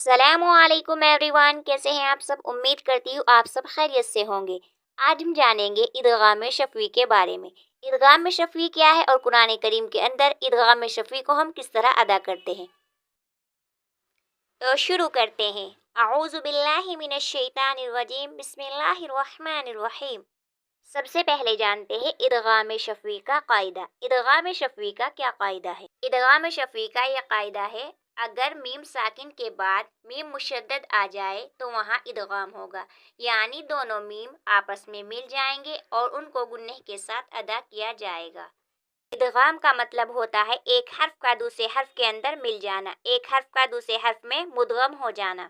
السلام علیکم ایوریون، کیسے ہیں آپ سب؟ امید کرتی ہوں آپ سب خیریت سے ہوں گے۔ آج ہم جانیں گے ادغام شفوی کے بارے میں۔ ادغام شفوی کیا ہے اور قرآن کریم کے اندر ادغام شفوی کو ہم کس طرح ادا کرتے ہیں؟ تو شروع کرتے ہیں۔ اعوذ باللہ من الشیطان الرجیم، بسم اللہ الرحمن الرحیم۔ سب سے پہلے جانتے ہیں ادغام شفوی کا قاعدہ۔ ادغام شفوی کا کیا قاعدہ ہے؟ ادغام شفوی کا یہ قاعدہ ہے، اگر میم ساکن کے بعد میم مشدد آ جائے تو وہاں ادغام ہوگا، یعنی دونوں میم آپس میں مل جائیں گے اور ان کو گنہ کے ساتھ ادا کیا جائے گا۔ ادغام کا مطلب ہوتا ہے ایک حرف کا دوسرے حرف کے اندر مل جانا، ایک حرف کا دوسرے حرف میں مدغم ہو جانا۔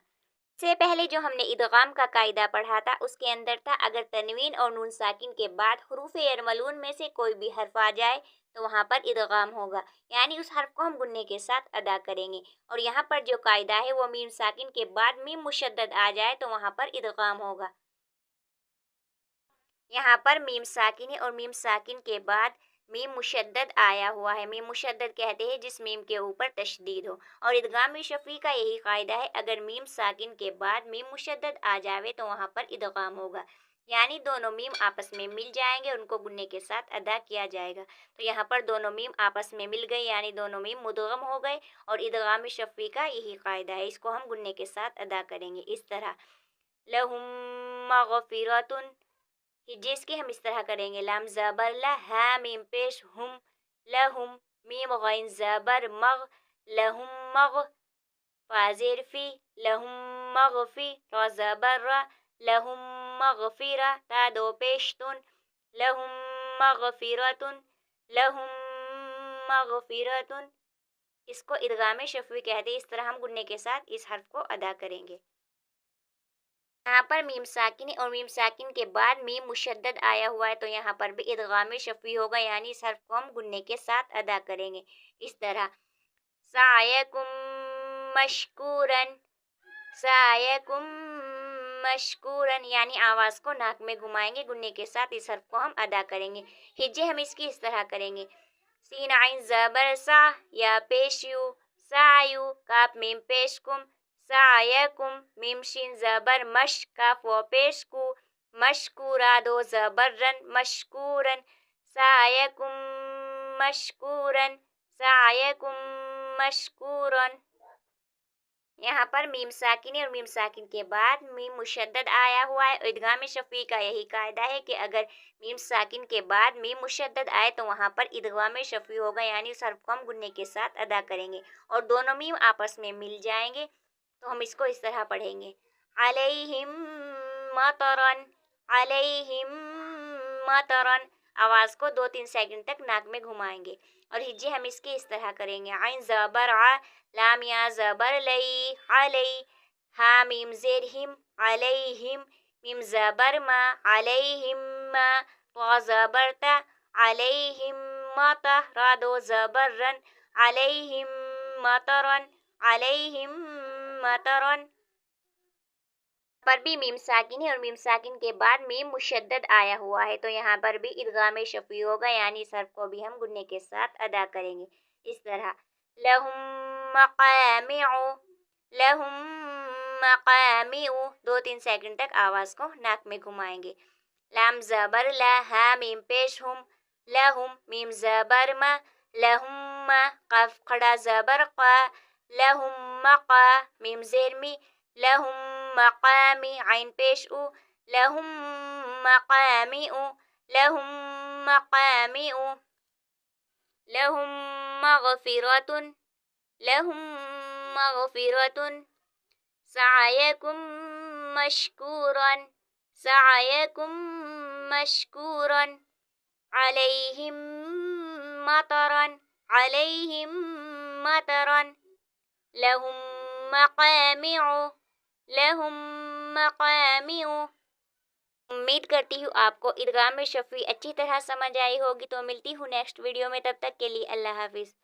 سے پہلے جو ہم نے ادغام کا قاعدہ پڑھا تھا اس کے اندر تھا، اگر تنوین اور نون ساکن کے بعد حروف یرملون میں سے کوئی بھی حرف آ جائے تو وہاں پر ادغام ہوگا، یعنی اس حرف کو ہم گننے کے ساتھ ادا کریں گے۔ اور یہاں پر جو قاعدہ ہے وہ میم ساکن کے بعد میم مشدد آ جائے تو وہاں پر ادغام ہوگا۔ یہاں پر میم ساکن ہے اور میم ساکن کے بعد میم مشدد آیا ہوا ہے۔ میم مشدد کہتے ہیں جس میم کے اوپر تشدید ہو، اور ادغام شفوی کا یہی قاعدہ ہے، اگر میم ساکن کے بعد میم مشدد آ جاوے تو وہاں پر ادغام ہوگا، یعنی دونوں میم آپس میں مل جائیں گے، ان کو گننے کے ساتھ ادا کیا جائے گا۔ تو یہاں پر دونوں میم آپس میں مل گئے، یعنی دونوں میم مدغم ہو گئے، اور ادغام شفوی کا یہی قاعدہ ہے، اس کو ہم گننے کے ساتھ ادا کریں گے اس طرح۔ لہم مغفرۃ، جس کی ہم اس طرح کریں گے، لام زبر لا، ہا میم پیش ہم، لہم، میم غین زبر مغ، لہم مغ، فازر فی، لہم مغفی، را زبر را، لہم مغفرہ، تا دو پیشتن، لہم مغفرتن، لہم مغفرتن۔ اس کو ادغام شفوی کہتے ہیں، اس طرح ہم گننے کے ساتھ اس حرف کو ادا کریں گے۔ یہاں پر میم ساکن ہے اور میم ساکن کے بعد میم مشدد آیا ہوا ہے، تو یہاں پر بھی ادغام شفوی ہوگا، یعنی اس حرف کو ہم گننے کے ساتھ ادا کریں گے اس طرح۔ سعیکم مشکورن، سعیکم مشکورن، یعنی آواز کو ناک میں گھمائیں گے، گننے کے ساتھ اس حرف کو ہم ادا کریں گے۔ ہجے ہم اس کی اس طرح کریں گے، سین عین زبر سا، یا پیش یو، سعیو، کاف میم پیش کم، سعیکم، میم شین زبر مش، کاف و پیش کو، مشکورا، دو زبر رن، مشکورن، سعیکم مشکورن، سعیکم مشکورن۔ یہاں پر میم ساکن ہے اور میم ساکن کے بعد میم مشدد آیا ہوا ہے۔ ادغام شفوی کا یہی قاعدہ ہے کہ اگر میم ساکن کے بعد میم مشدد آئے تو وہاں پر ادغام شفوی ہوگا، یعنی اس حرف کو ہم گننے کے ساتھ ادا کریں گے اور دونوں میم آپس میں مل جائیں گے، تو ہم اس کو اس طرح پڑھیں گے، علیہم مطرن، علیہم مطرن۔ آواز کو 2-3 سیکنڈ تک ناک میں گھمائیں گے، اور ہجے ہم اس کی اس طرح کریں گے، عین زبر ع، لام یا زبر لئی، علی، ہا میم زیر ہم، علیہم، میم زبر ما، علیہم ما، طا زبر تا، علیہم مطا، را دو زبر رن، علیہم مطرن، علیہم مطرن۔ پر بھی میم ساکن ہے اور میم ساکن کے بعد میم مشدد آیا ہوا ہے، تو یہاں پر بھی ادغام شفوی ہوگا، یعنی اس حرف کو بھی ہم گننے کے ساتھ ادا کریں گے اس طرح۔ لہم مقامع، لہم مقامع، 2-3 سیکنڈ تک آواز کو ناک میں گھمائیں گے، لام زبر لا، ہا میم پیش ہم، لہم، میم زبر ما، لہم ما، قاف کھڑا زبر قا، لہم مقا، میم زیر می، لہم مقامی، عین پیش او، لہم مقامع، لہم مقامع، لہم مغفرۃ، لہم مغفرۃ، سعیکم مشکورن، سعیکم مشکورن، علیہم مطرن، علیہم مطرن، لہم مقامع، لہم مقامع۔ امید کرتی ہوں آپ کو ادغام شفوی اچھی طرح سمجھ آئی ہوگی، تو ملتی ہوں نیکسٹ ویڈیو میں، تب تک کے لیے اللہ حافظ۔